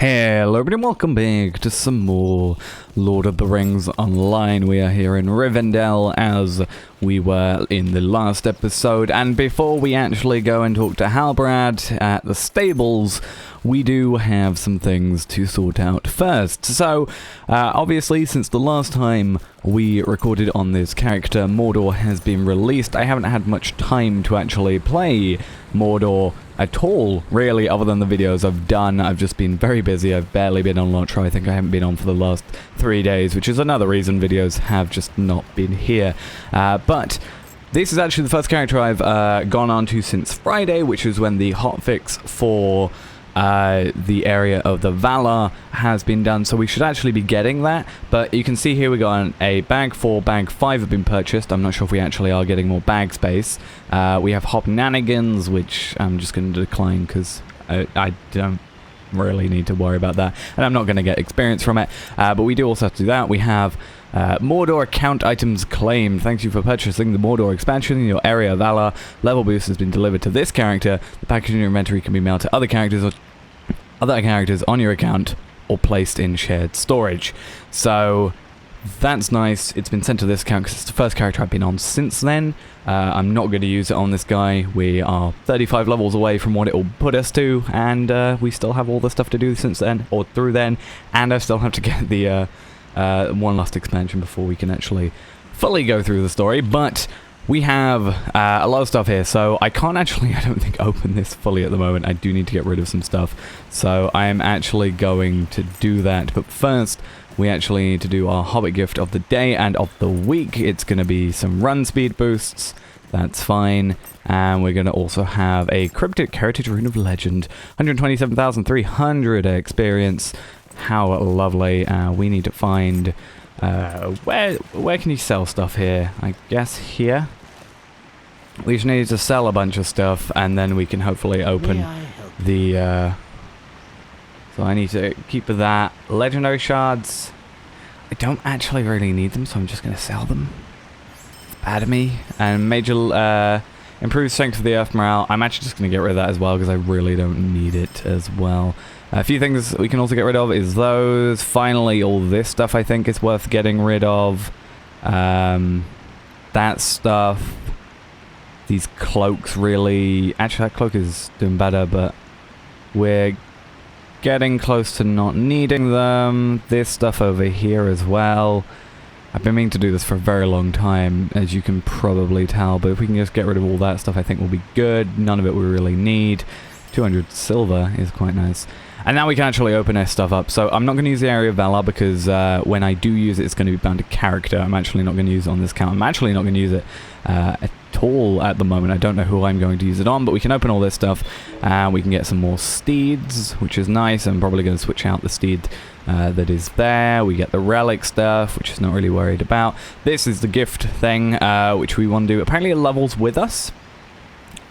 Hello everybody and welcome back to some more Lord of the Rings Online. We are here in Rivendell as we were in the last episode, and before we actually go and talk to Halbrand at the stables, we do have some things to sort out first. So, obviously, since the last time we recorded on this character, Mordor has been released. I haven't had much time to actually play Mordor at all, really, other than the videos I've done. I've just been very busy. I've barely been on LOTRO. I think I haven't been on for the last 3 days, which is another reason videos have just not been here. But this is actually the first character I've gone on to since Friday, which is when the hotfix for the area of the Valar has been done, so we should actually be getting that. But you can see here we got a bag 4, bag 5 have been purchased. I'm not sure if we actually are getting more bag space. We have Hobnanigans, which I'm just going to decline because I don't really need to worry about that, and I'm not going to get experience from it. But we do also have to do that. We have Mordor account items claimed. Thanks you for purchasing the Mordor expansion in your area. Valar level boost has been delivered to this character. The package in your inventory can be mailed to other characters on your account or placed in shared storage. So that's nice. It's been sent to this account because it's the first character I've been on since then. I'm not going to use it on this guy. We are 35 levels away from what it will put us to, and we still have all the stuff to do since then, or through then, and I still have to get the one last expansion before we can actually fully go through the story. But we have a lot of stuff here, so I can't actually, I don't think, open this fully at the moment. I do need to get rid of some stuff, so I am actually going to do that. But first, we actually need to do our Hobbit Gift of the day and of the week. It's going to be some run speed boosts. That's fine. And we're going to also have a Cryptic Heritage Rune of Legend. 127,300 experience. How lovely. We need to find... where can you sell stuff here? I guess here. We just need to sell a bunch of stuff, and then we can hopefully open the... So I need to keep that. Legendary shards. I don't actually really need them, so I'm just going to sell them. Bad of me. And major improved strength of the earth morale. I'm actually just going to get rid of that as well because I really don't need it as well. A few things we can also get rid of is those. Finally, all this stuff I think is worth getting rid of. That stuff. These cloaks really... Actually, that cloak is doing better, but we're getting close to not needing them. This stuff over here as well. I've been meaning to do this for a very long time, as you can probably tell, but if we can just get rid of all that stuff, I think we'll be good. None of it we really need. 200 silver is quite nice. And now we can actually open this stuff up. So I'm not going to use the area of Valar because when I do use it, it's going to be bound to character. I'm actually not going to use it on this account. I'm actually not going to use it at all at the moment. I don't know who I'm going to use it on, but we can open all this stuff and we can get some more steeds, which is nice. I'm probably going to switch out the steed that is there. We get the relic stuff, which is not really worried about. This is the gift thing, which we want to do. Apparently it levels with us,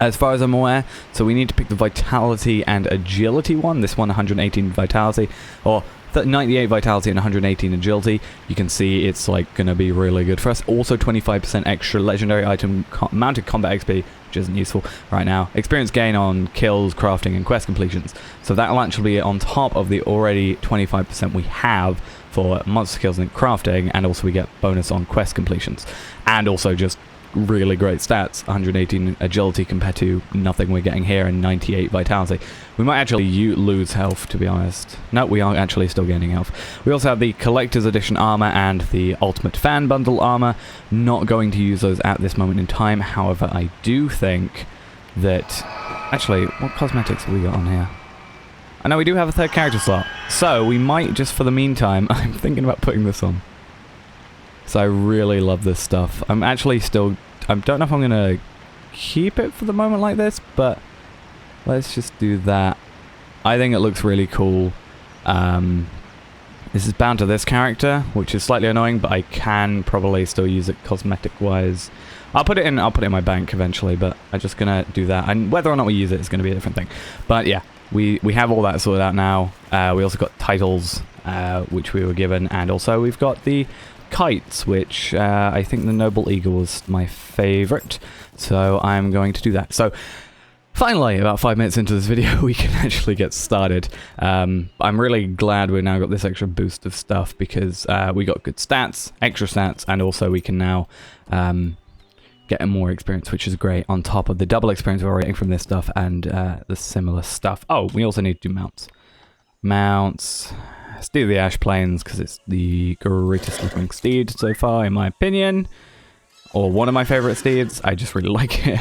as far as I'm aware, so we need to pick the vitality and agility one. This one, 118 vitality, or 98 vitality and 118 agility. You can see it's like going to be really good for us. Also 25% extra legendary item mounted combat XP, which isn't useful right now. Experience gain on kills, crafting, and quest completions. So that will actually be on top of the already 25% we have for monster kills and crafting, and also we get bonus on quest completions. And also just really great stats, 118 agility compared to nothing we're getting here, and 98 vitality. We might actually lose health, to be honest. No, we are actually still gaining health. We also have the Collector's Edition armor and the Ultimate Fan Bundle armor. Not going to use those at this moment in time. However, I do think that... Actually, what cosmetics have we got on here? I know we do have a third character slot, so we might, just for the meantime, I'm thinking about putting this on. So I really love this stuff. I'm actually still... I don't know if I'm going to keep it for the moment like this, but let's just do that. I think it looks really cool. This is bound to this character, which is slightly annoying, but I can probably still use it cosmetic-wise. I'll put it in my bank eventually, but I'm just going to do that. And whether or not we use it is going to be a different thing. But yeah, we have all that sorted out now. We also got titles, which we were given, and also we've got the kites, which I think the Noble Eagle was my favorite, so I'm going to do that. So Finally, about 5 minutes into this video, we can actually get started. I'm really glad we've now got this extra boost of stuff because we got good stats, extra stats, and also we can now get more experience, which is great, on top of the double experience we're getting from this stuff and the similar stuff. Oh, we also need to do mounts. Mounts. Let's do the Ash Plains because it's the greatest looking steed so far, in my opinion. Or one of my favorite steeds. I just really like it.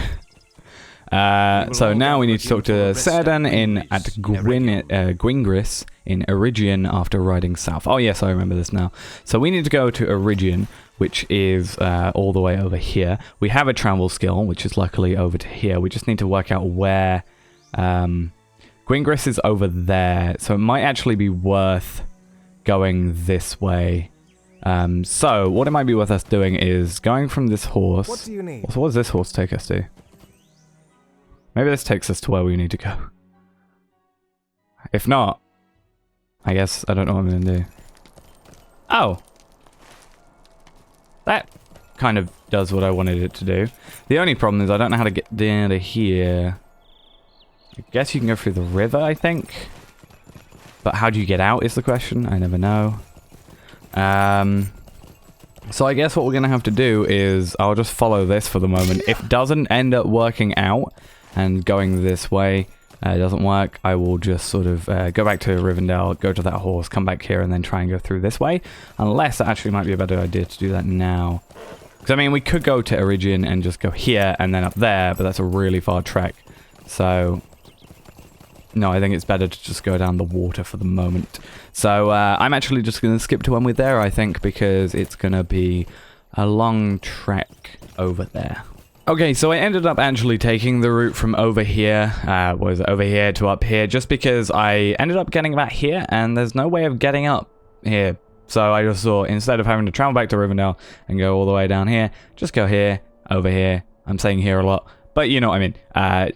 So now we need to talk to Céradin at Gwingris in Eregion after riding south. Oh yes, I remember this now. So we need to go to Eregion, which is all the way over here. We have a travel skill, which is luckily over to here. We just need to work out where... Gwingris is over there, so it might actually be worth going this way. So what it might be worth us doing is going from this horse... What do you need? So what does this horse take us to? Maybe this takes us to where we need to go. If not, I guess I don't know what I'm going to do. Oh! That kind of does what I wanted it to do. The only problem is I don't know how to get down to here. I guess you can go through the river, I think. But how do you get out is the question. I never know. So I guess what we're going to have to do is I'll just follow this for the moment. If it doesn't end up working out, and going this way doesn't work, I will just sort of go back to Rivendell, go to that horse, come back here, and then try and go through this way. Unless it actually might be a better idea to do that now. Because, I mean, we could go to Eregion and just go here and then up there, but that's a really far trek. So, no, I think it's better to just go down the water for the moment. So, I'm actually just going to skip to when we're there, I think, because it's going to be a long trek over there. Okay, so I ended up actually taking the route from over here, over here to up here, just because I ended up getting about here, and there's no way of getting up here. So I just thought, instead of having to travel back to Rivendell and go all the way down here, just go here, over here. I'm saying here a lot, but you know what I mean.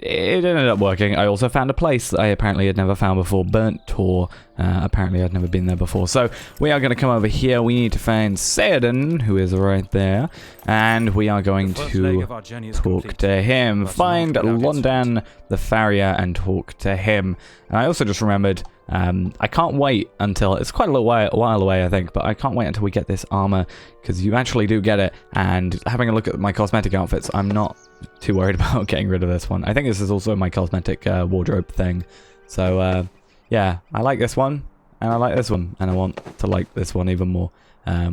It ended up working. I also found a place that I apparently had never found before, Burnt Tor. Apparently I'd never been there before. So we are going to come over here. We need to find Céradin, who is right there. And we are going to talk to him. Find Londan the farrier and talk to him. And I also just remembered, I can't wait until, it's quite a little while away I think, but I can't wait until we get this armor, because you actually do get it. And having a look at my cosmetic outfits, I'm not too worried about getting rid of this one. I think this is also my cosmetic wardrobe thing. So yeah, I like this one, and I like this one, and I want to like this one even more,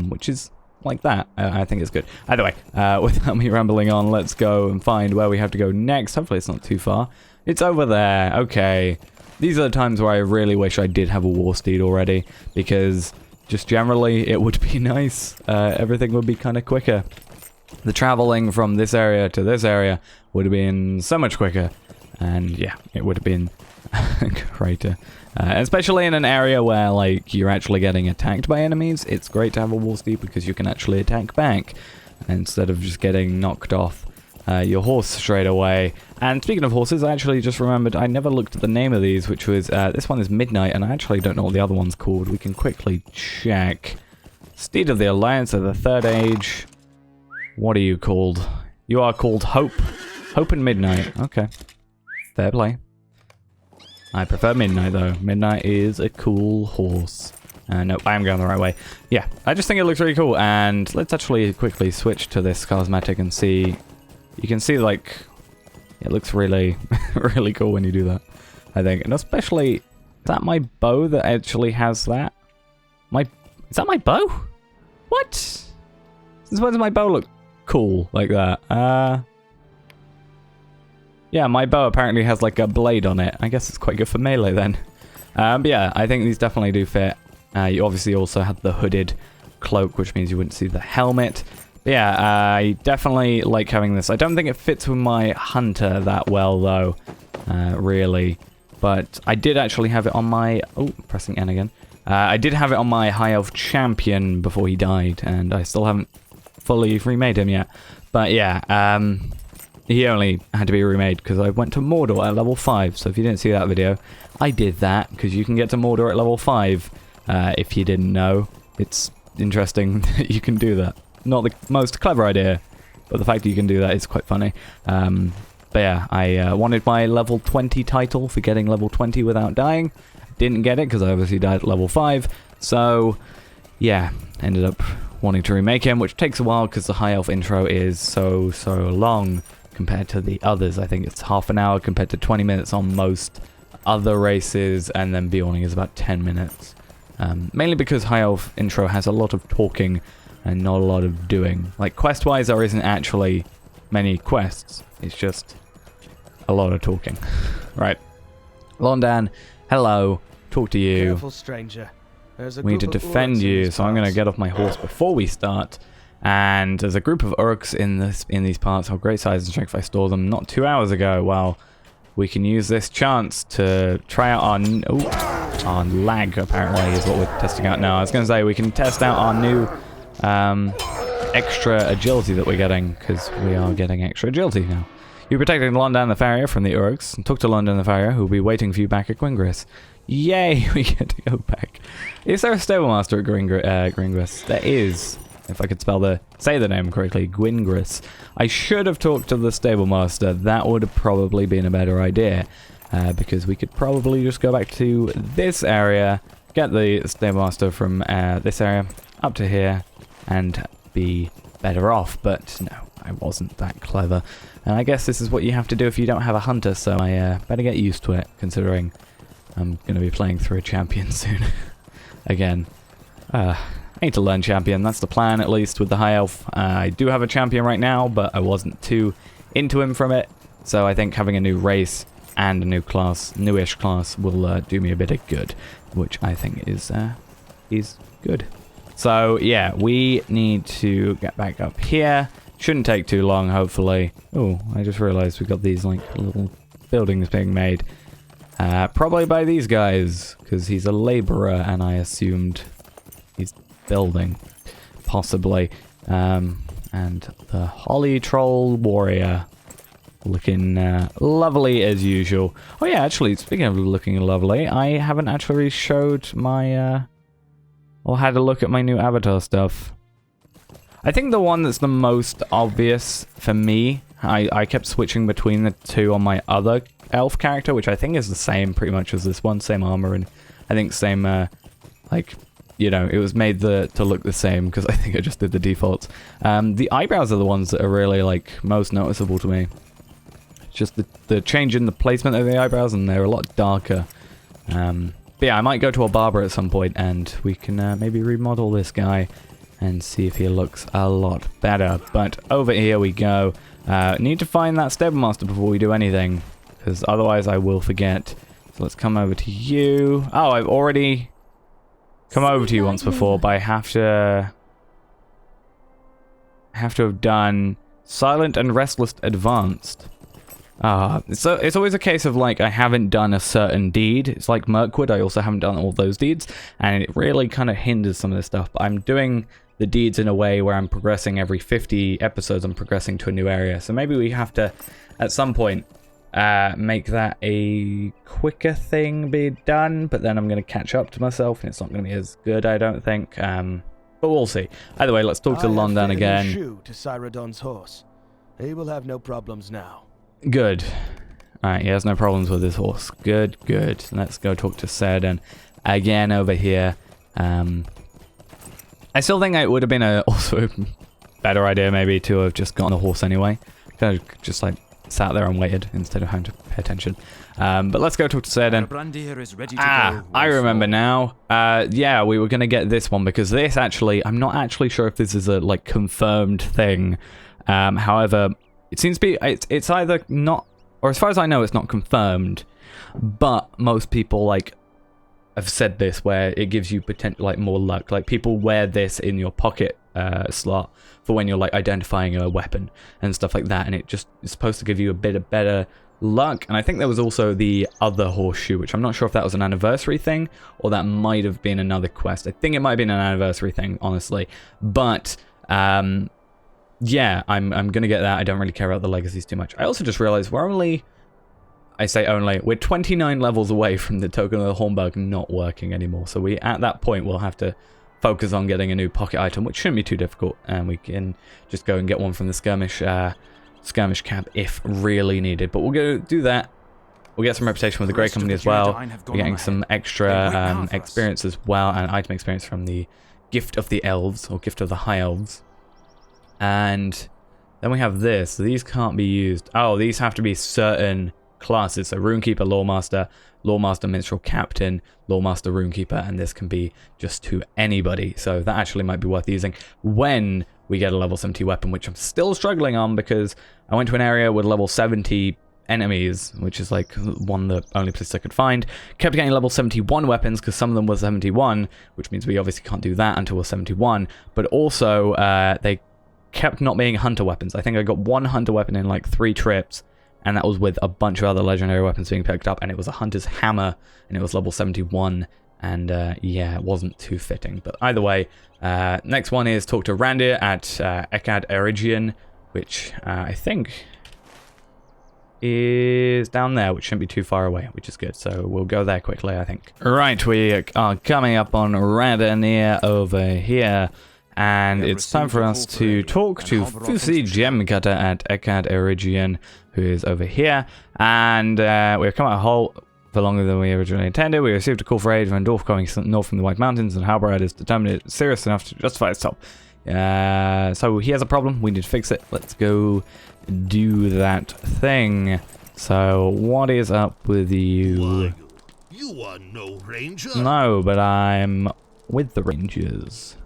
which is like that. I think it's good. Either way, without me rambling on, let's go and find where we have to go next. Hopefully it's not too far. It's over there. Okay. These are the times where I really wish I did have a war steed already, because just generally it would be nice. Everything would be kind of quicker. The traveling from this area to this area would have been so much quicker, and yeah, it would have been greater. Especially in an area where, like, you're actually getting attacked by enemies, it's great to have a war steed because you can actually attack back instead of just getting knocked off your horse straight away. And speaking of horses, I actually just remembered I never looked at the name of these, which was, this one is Midnight, and I actually don't know what the other one's called. We can quickly check. Steed of the Alliance of the Third Age. What are you called? You are called Hope. Hope and Midnight. Okay. Fair play. I prefer Midnight, though. Midnight is a cool horse. No, I am going the right way. Yeah, I just think it looks really cool. And let's actually quickly switch to this cosmetic and see. You can see, like, it looks really, really cool when you do that, I think. And especially, is that my bow that actually has that? Is that my bow? What? Since when does my bow look cool like that? Yeah, my bow apparently has like a blade on it. I guess it's quite good for melee then. But yeah, I think these definitely do fit. You obviously also have the hooded cloak, which means you wouldn't see the helmet. But yeah, I definitely like having this. I don't think it fits with my hunter that well though, really. But I did actually have it on my... Oh, pressing N again. I did have it on my High Elf champion before he died, and I still haven't fully remade him yet. But yeah, he only had to be remade because I went to Mordor at level 5. So if you didn't see that video, I did that because you can get to Mordor at level 5. If you didn't know, it's interesting that you can do that. Not the most clever idea, but the fact that you can do that is quite funny. But yeah, I wanted my level 20 title for getting level 20 without dying. Didn't get it because I obviously died at level 5. So yeah, ended up wanting to remake him, which takes a while because the high elf intro is so long compared to the others. I think it's half an hour compared to 20 minutes on most other races, and then Bjorning is about 10 minutes. Mainly because high elf intro has a lot of talking and not a lot of doing. Like quest-wise, there isn't actually many quests. It's just a lot of talking. Right. Londan, hello. Talk to you. Careful, stranger. We need to defend you, so I'm going to get off my horse before we start. And there's a group of Urks in these parts. Have great size and strength. I stole them not 2 hours ago. Well, we can use this chance to try out our lag, apparently, is what we're testing out now. I was going to say, we can test out our new extra agility that we're getting, because we are getting extra agility now. You're protecting Londan the Farrier from the Urks. Talk to Londan the Farrier, who will be waiting for you back at Gwingris. Yay, we get to go back. Is there a stablemaster at Gwingris? There is. If I could say the name correctly, Gwingris. I should have talked to the stablemaster. That would have probably been a better idea. Because we could probably just go back to this area, get the stablemaster from this area up to here, and be better off. But no, I wasn't that clever. And I guess this is what you have to do if you don't have a hunter, so I better get used to it, considering I'm going to be playing through a champion soon. Again. I need to learn champion, that's the plan at least with the high elf. I do have a champion right now, but I wasn't too into him from it. So I think having a new race and a new class, newish class, will do me a bit of good. Which I think is good. So yeah, we need to get back up here. Shouldn't take too long, hopefully. Oh, I just realized we've got these like little buildings being made. Probably by these guys, because he's a laborer, and I assumed he's building, possibly. And the Holly Troll Warrior, looking lovely as usual. Oh yeah, actually, speaking of looking lovely, I haven't actually showed my, or had a look at my new avatar stuff. I think the one that's the most obvious for me, I kept switching between the two on my other elf character, which I think is the same pretty much as this one, same armor, and I think same, like, you know, it was made to look the same, because I think I just did the defaults. The eyebrows are the ones that are really, like, most noticeable to me. Just the change in the placement of the eyebrows, and they're a lot darker. But yeah, I might go to a barber at some point, and we can maybe remodel this guy and see if he looks a lot better. But over here we go. Need to find that stablemaster before we do anything, because otherwise I will forget. So let's come over to you. Oh, I've already come over to you once before, but I have to have done Silent and Restless Advanced. So it's always a case of, like, I haven't done a certain deed. It's like Mirkwood, I also haven't done all those deeds, and it really kind of hinders some of this stuff. But I'm doing the deeds in a way where I'm progressing every 50 episodes, I'm progressing to a new area. So maybe we have to, at some point, make that a quicker thing be done, but then I'm going to catch up to myself, and it's not going to be as good, I don't think. But we'll see. Either way, let's talk to Londan again. To Cyrodiil's horse. He will have no problems now. Good. Alright, he has no problems with his horse. Good, good. Let's go talk to Cyrodiil again over here. I still think it would have been also a better idea maybe to have just gotten a horse anyway. Kind of just like sat there and waited instead of having to pay attention. But let's go talk to Cyrodiil. I remember now. Yeah, we were going to get this one because this actually, I'm not actually sure if this is a like confirmed thing. However, it seems to be, it's either not, or as far as I know, it's not confirmed, but most people like have said this where it gives you potential, like more luck. Like people wear this in your pocket slot for when you're like identifying a weapon and stuff like that, and it just is supposed to give you a bit of better luck. And I think there was also the other horseshoe, which I'm not sure if that was an anniversary thing or that might have been another quest. I think it might have been an anniversary thing, honestly. But yeah, I'm gonna get that. I don't really care about the legacies too much. I also just realized we're only, I say only, we're 29 levels away from the Token of the Hornburg not working anymore. So we, at that point, we'll have to focus on getting a new pocket item, which shouldn't be too difficult. And we can just go and get one from the skirmish skirmish cap if really needed. But we'll go do that. We'll get some reputation with the Grey Company as well. We're getting some extra experience as well, and item experience from the Gift of the Elves, or Gift of the High Elves. And then we have this. These can't be used. Oh, these have to be certain classes. So Runekeeper, Lawemaster, Lawemaster, Minstrel, Captain, Lawemaster, Runekeeper, and this can be just to anybody. So that actually might be worth using when we get a level 70 weapon, which I'm still struggling on because I went to an area with level 70 enemies, which is like one of the only places I could find. Kept getting level 71 weapons because some of them were 71, which means we obviously can't do that until we're 71. But also, they kept not being hunter weapons. I think I got one hunter weapon in like 3 trips, and that was with a bunch of other legendary weapons being picked up, and it was a hunter's hammer, and it was level 71, and yeah, it wasn't too fitting. But either way, next one is talk to Randir at Eregion, which I think is down there, which shouldn't be too far away, which is good. So we'll go there quickly, I think. Right, we are coming up on Randir over here, and it's time for us to talk to Fusi Gemcutter at Eregion, who is over here. And we've come out a hole for longer than we originally intended. We received a call for aid from a dwarf coming north from the White Mountains, and Halbrad is determined it's serious enough to justify itself. So he has a problem. We need to fix it. Let's go do that thing. So what is up with you? Why, you are no ranger. No, but I'm with the Rangers.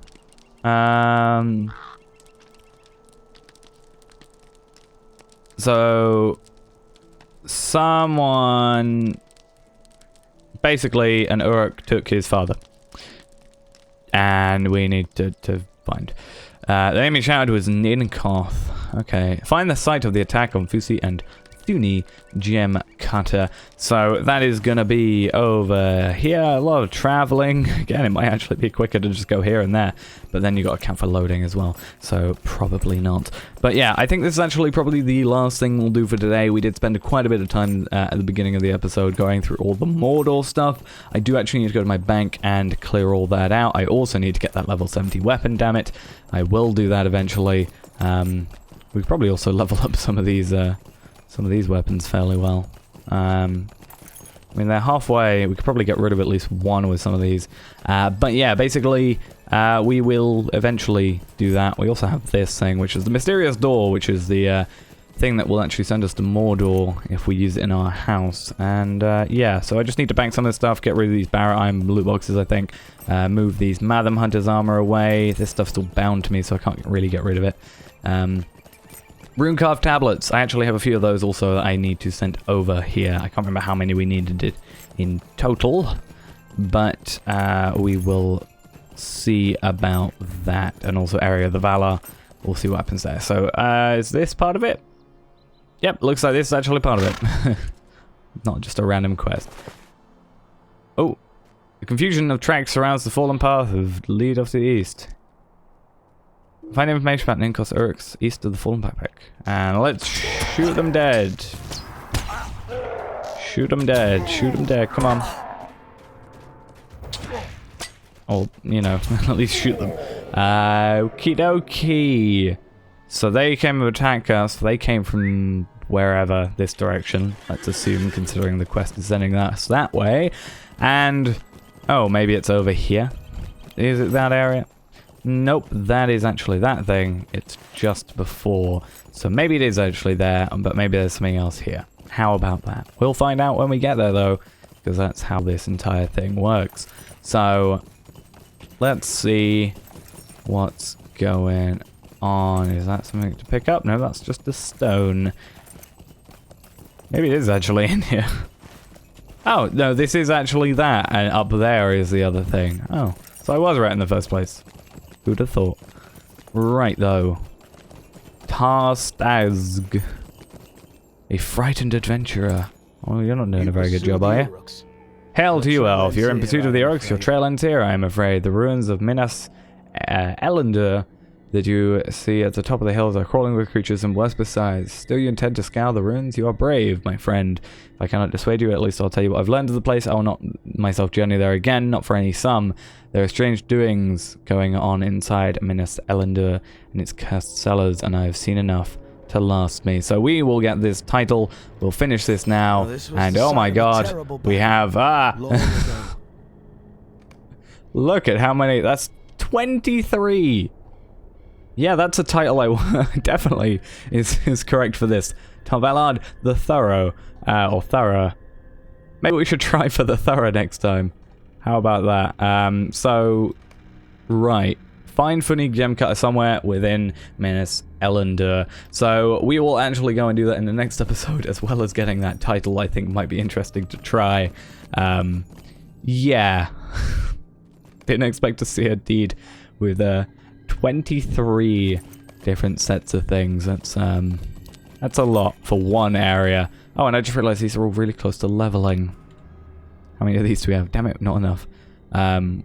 So someone, basically an Uruk took his father, and we need to find. The enemy shouted was Ninkoth. Okay, find the site of the attack on Fusi and Thuni Gemcutter. So that is gonna be over here. A lot of traveling. Again, it might actually be quicker to just go here and there, but then you got to account for loading as well. So probably not. But yeah, I think this is actually probably the last thing we'll do for today. We did spend quite a bit of time at the beginning of the episode going through all the Mordor stuff. I do actually need to go to my bank and clear all that out. I also need to get that level 70 weapon. Damn it! I will do that eventually. We could probably also level up some of these weapons fairly well. I mean, they're halfway. We could probably get rid of at least one with some of these. But yeah, basically, we will eventually do that. We also have this thing, which is the mysterious door, which is the thing that will actually send us to Mordor if we use it in our house. And yeah, so I just need to bank some of this stuff, get rid of these Barrett Iron loot boxes, I think. Move these Matham Hunter's armor away. This stuff's still bound to me, so I can't really get rid of it. Rune-carved tablets. I actually have a few of those also that I need to send over here. I can't remember how many we needed in total, but we will see about that. And also Area of the Valor. We'll see what happens there. So is this part of it? Yep, looks like this is actually part of it. Not just a random quest. Oh, the confusion of tracks surrounds the fallen path of lead off to the east. Find information about Ninkoth's Uruks east of the fallen backpack. And let's shoot them dead. Shoot them dead. Shoot them dead. Come on. Or, you know, at least shoot them. Okie dokie. So they came to attack us. They came from wherever, this direction. Let's assume, considering the quest is sending us that way. And, oh, maybe it's over here. Is it that area? Nope, that is actually that thing. It's just before. So maybe it is actually there, but maybe there's something else here. How about that? We'll find out when we get there, though, because that's how this entire thing works. So, let's see what's going on. Is that something to pick up? No, that's just a stone. Maybe it is actually in here. Oh, no, this is actually that, and up there is the other thing. Oh, so I was right in the first place. Who'd have thought? Right, though. Tarstazg. A frightened adventurer. Oh, you're not doing a very good job, are you? Hail to you, Elf. You're in pursuit of the Uruks. Your trail ends here, I am afraid. The ruins of Minas Elendur that you see at the top of the hills are crawling with creatures and worse besides. Still you intend to scour the ruins? You are brave, my friend. If I cannot dissuade you, at least I'll tell you what I've learned of the place. I will not myself journey there again, not for any sum. There are strange doings going on inside Minas Elendur and its cursed cellars, and I have seen enough. to last me. So we will get this title. We'll finish this now. Well, this was And the oh my sign of a god, terrible we battle. have Long ago. look at how many. That's 23. Yeah, that's a title I definitely is correct for this. Talvallard the Thorough, or Thorough. Maybe we should try for the Thorough next time. How about that? So, right. Find Funig Gemcutter somewhere within Minas Elendur. So we will actually go and do that in the next episode, as well as getting that title. I think might be interesting to try. Yeah. Didn't expect to see a deed with 23 different sets of things. That's a lot for one area. Oh, and I just realized these are all really close to leveling. How many of these do we have? Damn it, not enough.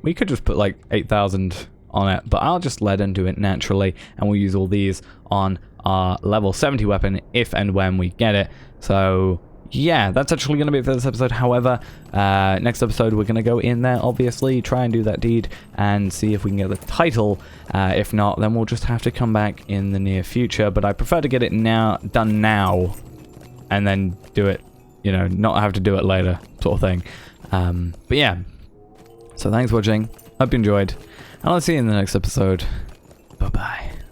We could just put like 8,000 on it, but I'll just let him do it naturally, and we'll use all these on our level 70 weapon if and when we get it. So yeah, that's actually going to be it for this episode. However, next episode we're going to go in there, obviously, try and do that deed and see if we can get the title. If not, then we'll just have to come back in the near future, but I prefer to get it done now and then do it, you know, not have to do it later, sort of thing. But yeah, so thanks for watching, hope you enjoyed, and I'll see you in the next episode.